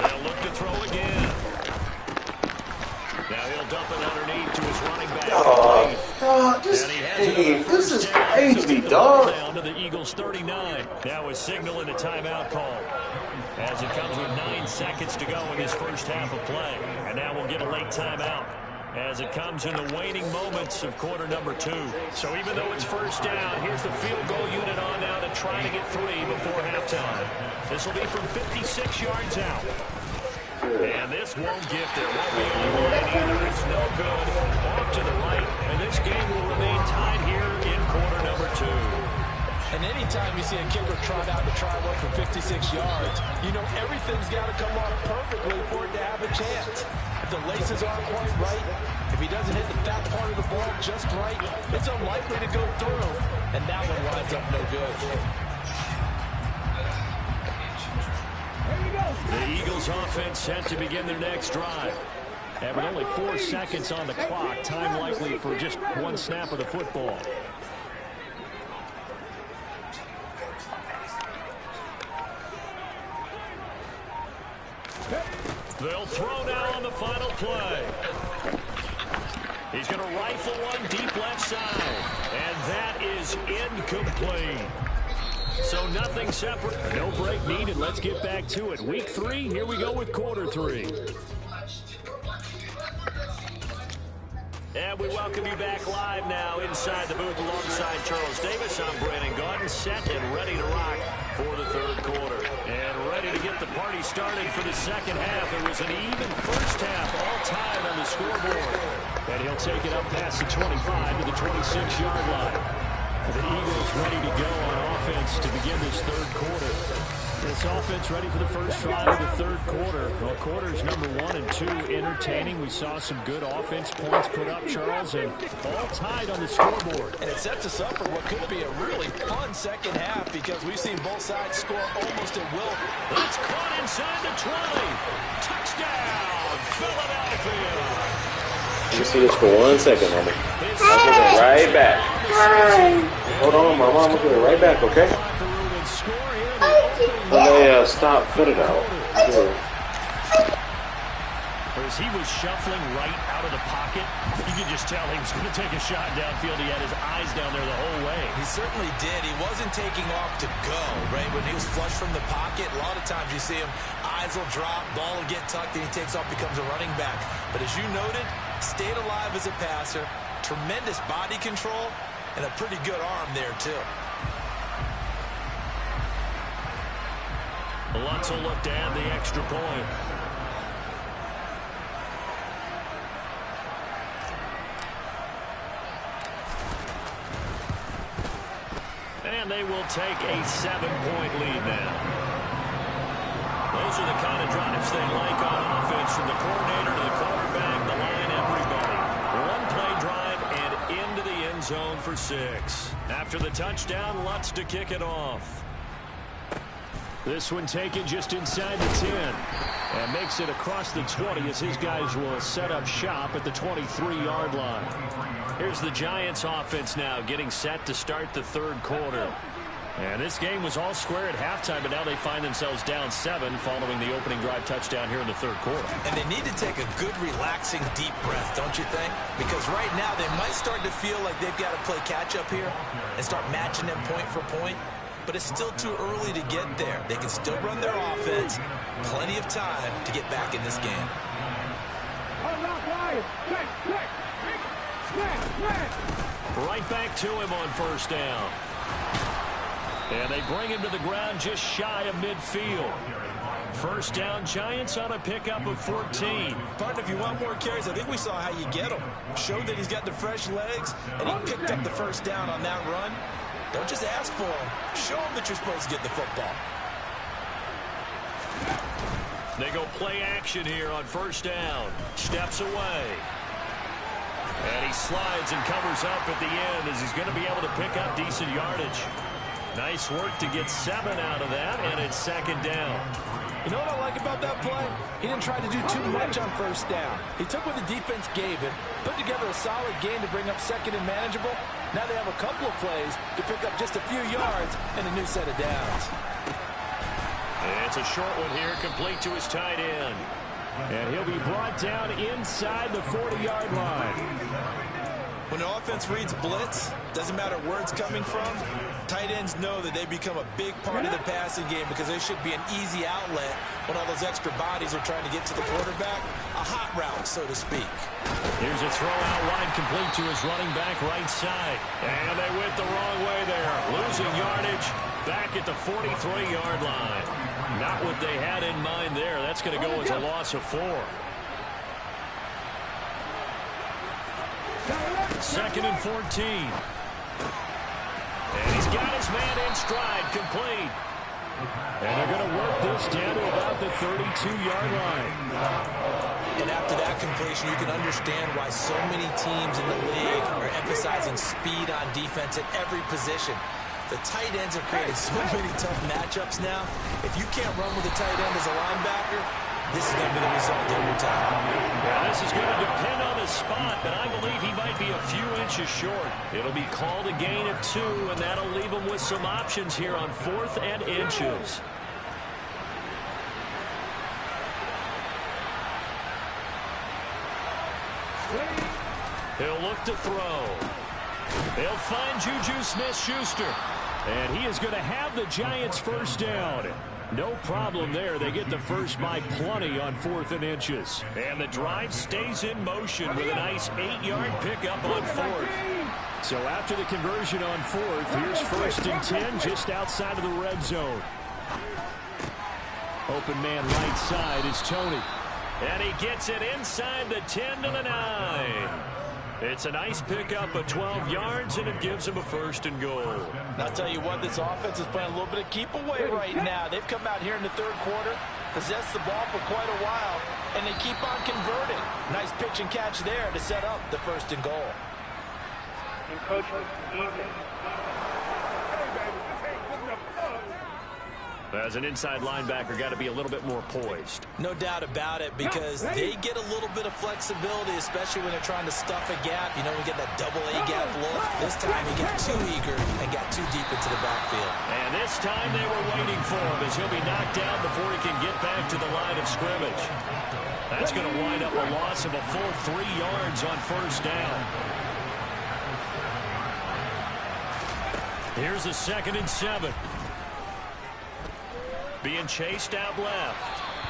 They'll look to throw again. Now he'll dump it underneath to his running back. Oh, God, this is crazy, dog. Down to the Eagles 39. Now a signal and a timeout call, as it comes with 9 seconds to go in this first half of play. And now we'll get a late timeout as it comes in the waning moments of quarter number 2. So even though it's first down, here's the field goal unit on now to try to get 3 before halftime. This will be from 56 yards out. And this won't get there. Won't be on the line either. It's no good. Off to the right. And this game will remain tied here in quarter number 2. And anytime you see a kicker trot out to try one for 56 yards, you know everything's got to come off perfectly for it to have a chance. If the laces aren't quite right, if he doesn't hit the fat part of the ball just right, it's unlikely to go through. And that one winds up no good. The Eagles offense set to begin their next drive. And with only 4 seconds on the clock, time likely for just 1 snap of the football. They'll throw now on the final play. He's going to rifle one deep left side. And that is incomplete. So nothing separate. No break needed. Let's get back to it. Week 3, here we go with quarter 3. And we welcome you back live now inside the booth alongside Charles Davis. I'm Brandon Gaudin, set and ready to rock for the third quarter. And ready to get the party started for the second half. It was an even first half, all tied on the scoreboard. And he'll take it up past the 25 to the 26-yard line. The Eagles ready to go on offense to begin this third quarter. This offense ready for the first drive of the third quarter. Well, quarters number 1 and 2 entertaining. We saw some good offense points put up, Charles, and all tied on the scoreboard. And it sets us up for what could be a really fun second half because we've seen both sides score almost at will. It's caught inside the 20. Touchdown, Philadelphia. You see this for 1 second, homie. I'll give it right back. Hold on, my mom will give it right back, okay? Okay, stop, fit it out. As he was shuffling right out of the pocket, you could just tell he was going to take a shot downfield. He had his eyes down there the whole way. He certainly did. He wasn't taking off to go, right? When he was flush from the pocket, a lot of times you see him, eyes will drop, ball will get tucked, and he takes off, becomes a running back. But as you noted, stayed alive as a passer, tremendous body control, and a pretty good arm there, too. Lutz will look to add the extra point. And they will take a 7-point lead now. Those are the kind of drives they like on offense, from the coordinator to the quarterback, the line, everybody. One play drive and into the end zone for 6. After the touchdown, Lutz to kick it off. This one taken just inside the 10. And makes it across the 20 as his guys will set up shop at the 23-yard line. Here's the Giants offense now getting set to start the third quarter. And this game was all square at halftime, but now they find themselves down 7 following the opening drive touchdown here in the third quarter. And they need to take a good, relaxing, deep breath, don't you think? Because right now they might start to feel like they've got to play catch-up here and start matching them point for point. But it's still too early to get there. They can still run their offense. Plenty of time to get back in this game. Right back to him on first down. And they bring him to the ground just shy of midfield. First down, Giants on a pickup of 14. Partner, if you want more carries, I think we saw how you get them. Showed that he's got the fresh legs, and he picked up the first down on that run. Don't just ask for him. Show him that you're supposed to get the football. They go play action here on first down. Steps away. And he slides and covers up at the end as he's going to be able to pick up decent yardage. Nice work to get 7 out of that, and it's second down. You know what I like about that play? He didn't try to do too much on first down. He took what the defense gave him, put together a solid game to bring up second and manageable, Now they have a couple of plays to pick up just a few yards and a new set of downs. It's a short one here, complete to his tight end. And he'll be brought down inside the 40-yard line. When the offense reads blitz, doesn't matter where it's coming from, tight ends know that they become a big part of the passing game because they should be an easy outlet when all those extra bodies are trying to get to the quarterback. A hot route, so to speak. Here's a throw out wide, complete to his running back right side. And they went the wrong way there. Losing yardage back at the 43-yard line. Not what they had in mind there. That's going to go as a loss of 4. Second and 14. And he's got his man in stride, complete. And they're going to work this down to about the 32-yard line. And after that completion, you can understand why so many teams in the league are emphasizing speed on defense at every position. The tight ends have created so many tough matchups now. If you can't run with a tight end as a linebacker, this is going to be the result every time. Yeah, this is going to depend on the spot, but I believe he might be a few inches short. It'll be called a gain of 2, and that'll leave him with some options here on 4th and inches. He'll look to throw. He'll find Juju Smith-Schuster. And he is going to have the Giants first down. No problem there. They get the first by plenty on 4th and inches. And the drive stays in motion with a nice 8-yard pickup on 4th. So after the conversion on 4th, here's 1st and 10 just outside of the red zone. Open man right side is Tony. And he gets it inside the 10 to the 9. It's a nice pickup of 12 yards, and it gives him a 1st and goal. I'll tell you what, this offense is playing a little bit of keep away right now. They've come out here in the 3rd quarter, possessed the ball for quite a while, and they keep on converting. Nice pitch and catch there to set up the 1st and goal. As an inside linebacker, got to be a little bit more poised. No doubt about it, because they get a little bit of flexibility, especially when they're trying to stuff a gap. You know, we get that double A gap look. This time he got too eager and got too deep into the backfield. And this time they were waiting for him as he'll be knocked down before he can get back to the line of scrimmage. That's going to wind up a loss of a full 3 yards on 1st down. Here's a 2nd and 7. Being chased out left.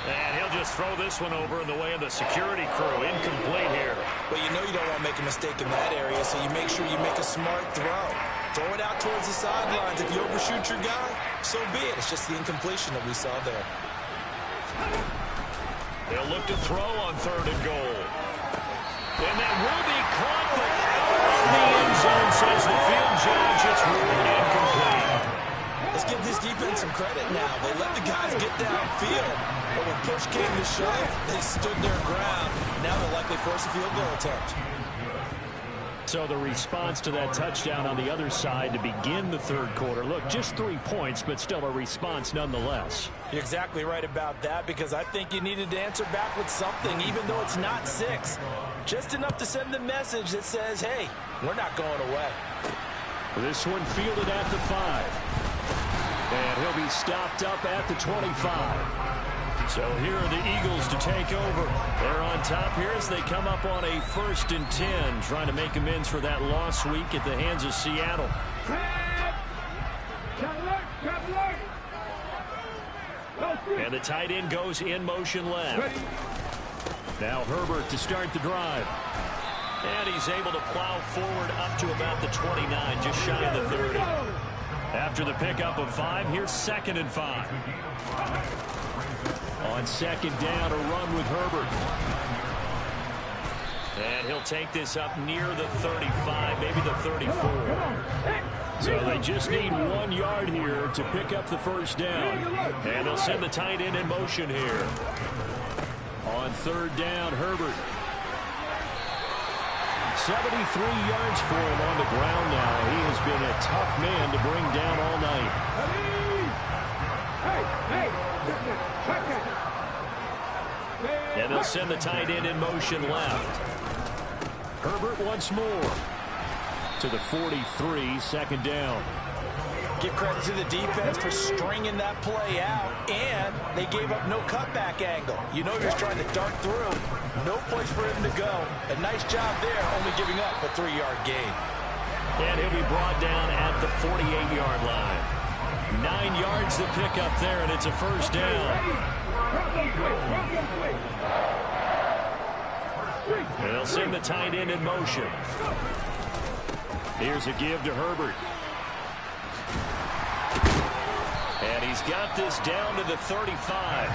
And he'll just throw this one over in the way of the security crew. Incomplete here. Well, you know you don't want to make a mistake in that area, so you make sure you make a smart throw. Throw it out towards the sidelines. If you overshoot your guy, so be it. It's just the incompletion that we saw there. They'll look to throw on 3rd and goal. And that will be caught, but out of the end zone, says the field judge. It's ruled incomplete. Let's give this defense some credit now. They let the guys get downfield, but when push came to shove, they stood their ground. Now they'll likely force a field goal attempt. So the response to that touchdown on the other side to begin the 3rd quarter. Look, just 3 points, but still a response nonetheless. You're exactly right about that, because I think you needed to answer back with something, even though it's not 6. Just enough to send the message that says, hey, we're not going away. This one fielded at the 5. And he'll be stopped up at the 25. So here are the Eagles to take over. They're on top here as they come up on a 1st and 10, trying to make amends for that loss week at the hands of Seattle. And the tight end goes in motion left. Now Herbert to start the drive. And he's able to plow forward up to about the 29, just shy of the 30. After the pickup of 5, here's 2nd and 5. On 2nd down, a run with Herbert. And he'll take this up near the 35, maybe the 34. So they just need 1 yard here to pick up the 1st down. And they'll send the tight end in motion here. On 3rd down, Herbert. 73 yards for him on the ground now. He has been a tough man to bring down all night. And they'll send the tight end in motion left. Herbert once more. to the 43, second down. Give credit to the defense for stringing that play out, and they gave up no cutback angle. You know you're just trying to dart through. No place for him to go. A nice job there, only giving up a 3-yard gain. And he'll be brought down at the 48-yard line. 9 yards to pick up there, and it's a first down. They'll send the tight end in motion. Here's a give to Herbert. And he's got this down to the 35.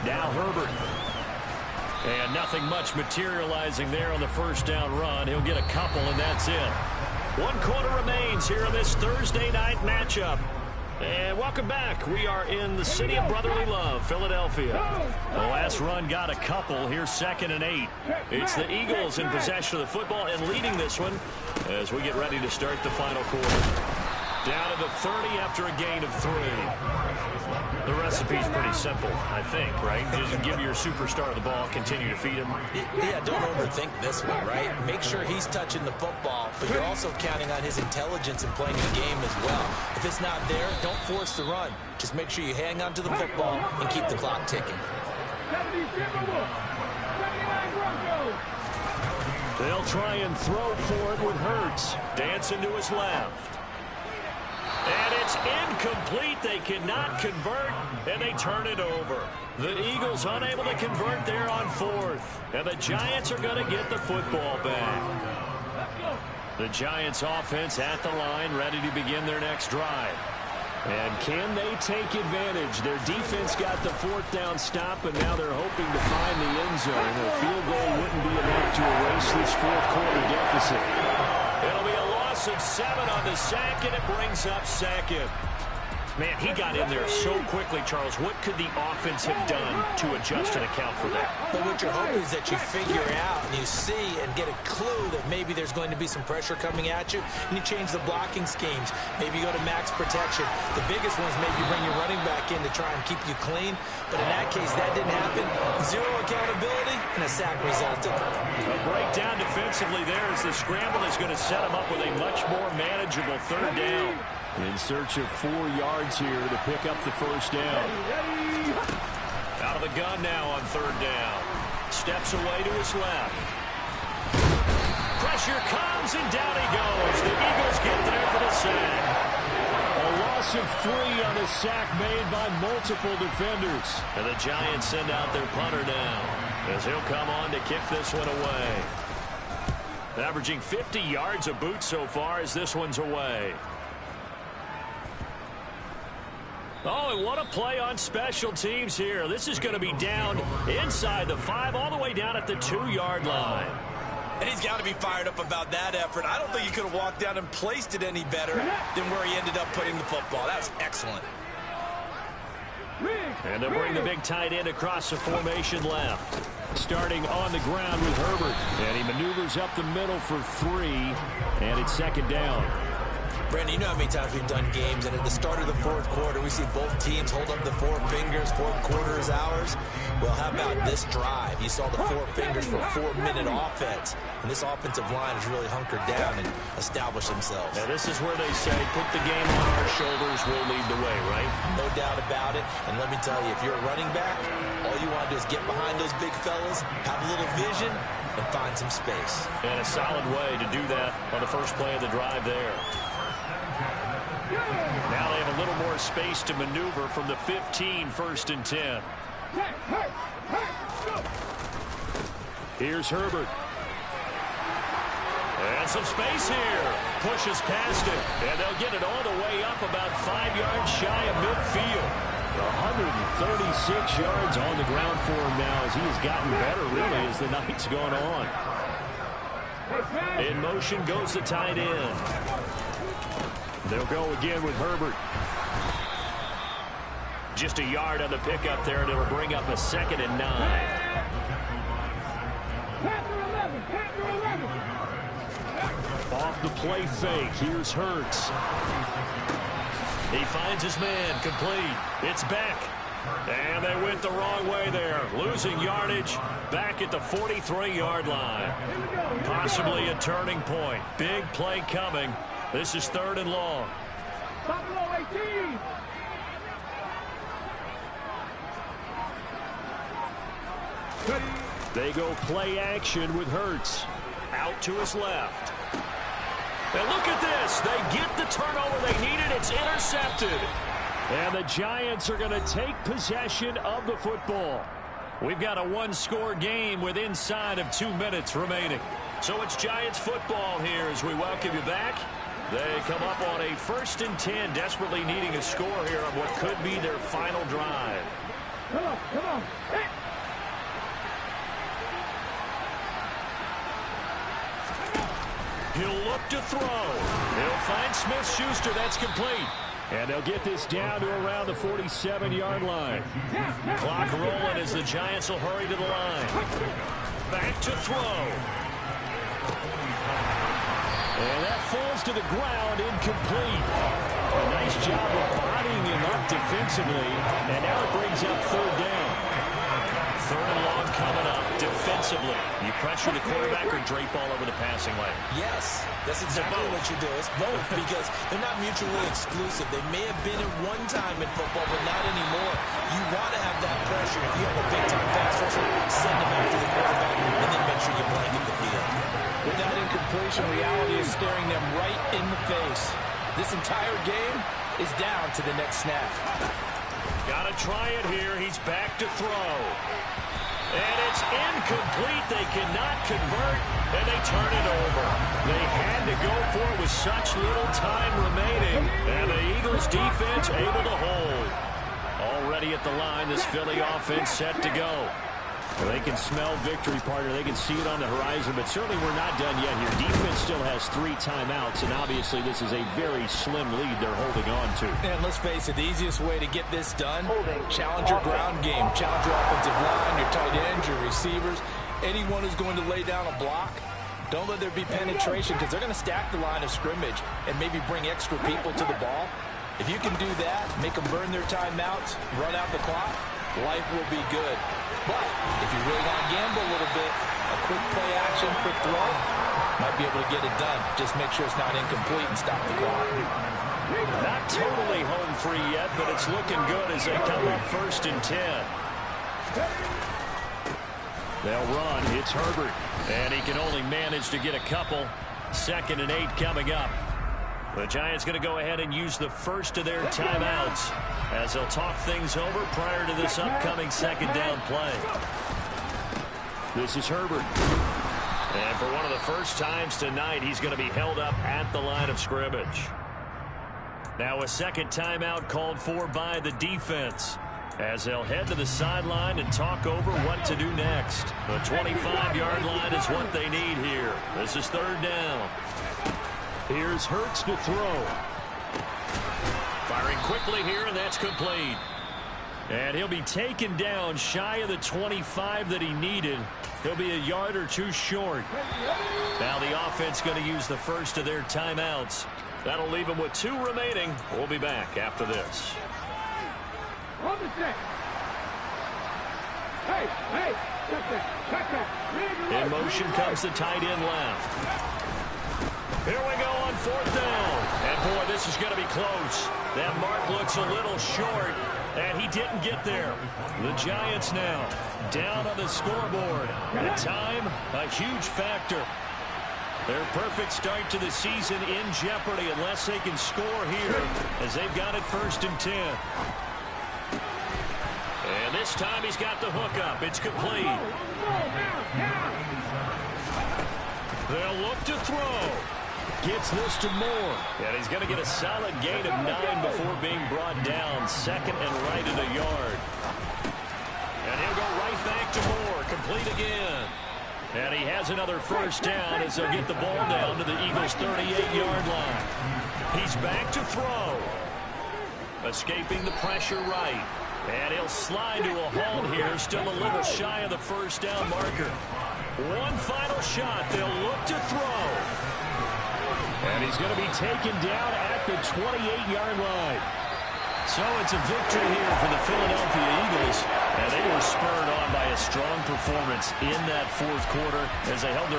Now Herbert. And nothing much materializing there on the first down run. He'll get a couple, and that's it. 1 quarter remains here in this Thursday night matchup. And welcome back. We are in the city of brotherly love, Philadelphia. The last run got a couple. Here's 2nd and 8. It's the Eagles in possession of the football and leading this one as we get ready to start the final quarter. Down to the 30 after a gain of 3. The recipe's pretty simple, I think, right? Just give your superstar the ball, continue to feed him. Yeah, don't overthink this one, right? Make sure he's touching the football, but you're also counting on his intelligence in playing the game as well. If it's not there, don't force the run. Just make sure you hang on to the football and keep the clock ticking. They'll try and throw for it with Hurts. Dancing to his left. And it's incomplete. They cannot convert, and they turn it over. The Eagles unable to convert there on 4th. And the Giants are going to get the football back. The Giants offense at the line, ready to begin their next drive. And can they take advantage? Their defense got the 4th down stop, and now they're hoping to find the end zone. A field goal wouldn't be enough to erase this 4th quarter deficit. It'll be a loss of 7 on the sack, and it brings up 2nd. Man, he got in there so quickly, Charles. What could the offense have done to adjust and account for that? But what you're hoping is that you figure out and you see and get a clue that maybe there's going to be some pressure coming at you, and you change the blocking schemes. Maybe you go to max protection. The biggest ones maybe you bring your running back in to try and keep you clean. But in that case, that didn't happen. 0 accountability, and a sack resulted. A breakdown defensively there as the scramble is going to set him up with a much more manageable 3rd down. In search of 4 yards here to pick up the first down. Out of the gun now on 3rd down. Steps away to his left. Pressure comes, and down he goes. The Eagles get there for the sack. A loss of 3 on a sack made by multiple defenders. And the Giants send out their punter now as he'll come on to kick this one away. Averaging 50 yards a boot so far as this one's away. Oh, and what a play on special teams here. This is going to be down inside the 5, all the way down at the 2-yard line. And he's got to be fired up about that effort. I don't think he could have walked down and placed it any better than where he ended up putting the football. That was excellent. And they'll bring the big tight end across the formation left. Starting on the ground with Herbert. And he maneuvers up the middle for 3. And it's 2nd down. Brandon, you know how many times we've done games, and at the start of the 4th quarter, we see both teams hold up the 4 fingers, 4th quarter is ours. Well, how about this drive? You saw the 4 fingers for a 4-minute offense, and this offensive line has really hunkered down and established themselves. Now, this is where they say, put the game on our shoulders, we'll lead the way, right? No doubt about it, and let me tell you, if you're a running back, all you want to do is get behind those big fellas, have a little vision, and find some space. And a solid way to do that on the first play of the drive there. Now they have a little more space to maneuver from the 15, 1st and 10. Here's Herbert. And some space here. Pushes past it. And they'll get it all the way up about 5 yards shy of midfield. 136 yards on the ground for him now as he has gotten better really as the night's gone on. In motion goes the tight end. They'll go again with Herbert. Just a yard on the pickup there, and it'll bring up a 2nd and 9. Off the play fake, here's Hurts. He finds his man, complete. It's Beck. And they went the wrong way there. Losing yardage back at the 43-yard line. Possibly a turning point. Big play coming. This is 3rd and long. They go play action with Hurts. Out to his left. And look at this. They get the turnover they needed. It's intercepted. And the Giants are going to take possession of the football. We've got a one-score game with inside of 2 minutes remaining. So it's Giants football here as we welcome you back. They come up on a 1st and 10, desperately needing a score here on what could be their final drive. Come on. Hey. He'll look to throw. He'll find Smith-Schuster. That's complete. And they'll get this down to around the 47-yard line. Clock rolling as the Giants will hurry to the line. Back to throw. And that falls to the ground, incomplete. A nice job of bodying him up defensively. And now it brings up 3rd down. 3rd and long coming up defensively. You pressure the quarterback or drape all over the passing lane? Yes, that's exactly what you do. It's both because they're not mutually exclusive. They may have been at one time in football, but not anymore. You want to have that pressure. If you have a big-time pass rusher, send them after the quarterback, and then make sure you blanket the field. With that incompletion, reality is staring them right in the face. This entire game is down to the next snap. Got to try it here. He's back to throw. And it's incomplete. They cannot convert, and they turn it over. They had to go for it with such little time remaining, and the Eagles defense able to hold. Already at the line, this Philly offense set to go. They can smell victory, partner. They can see it on the horizon, but certainly we're not done yet here. Defense still has 3 timeouts, and obviously this is a very slim lead they're holding on to. And let's face it, the easiest way to get this done, challenge your ground game, challenge your offensive line, your tight ends, your receivers, anyone who's going to lay down a block. Don't let there be penetration because they're going to stack the line of scrimmage and maybe bring extra people to the ball. If you can do that, make them burn their timeouts, run out the clock, life will be good. But if you really want to gamble a little bit, a quick play action, quick throw, might be able to get it done. Just make sure it's not incomplete and stop the clock. Not totally home free yet, but it's looking good as they come up 1st and 10. They'll run. It's Herbert. And he can only manage to get a couple. 2nd and 8 coming up. The Giants going to go ahead and use the first of their timeouts as they'll talk things over prior to this upcoming 2nd down play. This is Herbert. And for one of the first times tonight, he's going to be held up at the line of scrimmage. Now a 2nd timeout called for by the defense as they'll head to the sideline and talk over what to do next. The 25-yard line is what they need here. This is 3rd down. Here's Hurts to throw. Firing quickly here, and that's complete. And he'll be taken down shy of the 25 that he needed. He'll be a yard or 2 short. Now the offense going to use the first of their timeouts. That'll leave them with 2 remaining. We'll be back after this. In motion comes the tight end left. Here we go on 4th down. And, boy, this is going to be close. That mark looks a little short, and he didn't get there. The Giants now down on the scoreboard. The time, a huge factor. Their perfect start to the season in jeopardy unless they can score here as they've got it 1st and 10. And this time he's got the hook up. It's complete. They'll look to throw. Gets this to Moore. And he's going to get a solid gain of 9 before being brought down. 2nd and right at a yard. And he'll go right back to Moore. Complete again. And he has another 1st down as they'll get the ball down to the Eagles' 38-yard line. He's back to throw. Escaping the pressure right. And he'll slide to a halt here. Still a little shy of the 1st down marker. One final shot. They'll look to throw. And he's going to be taken down at the 28-yard line. So it's a victory here for the Philadelphia Eagles, and they were spurred on by a strong performance in that fourth quarter as they held their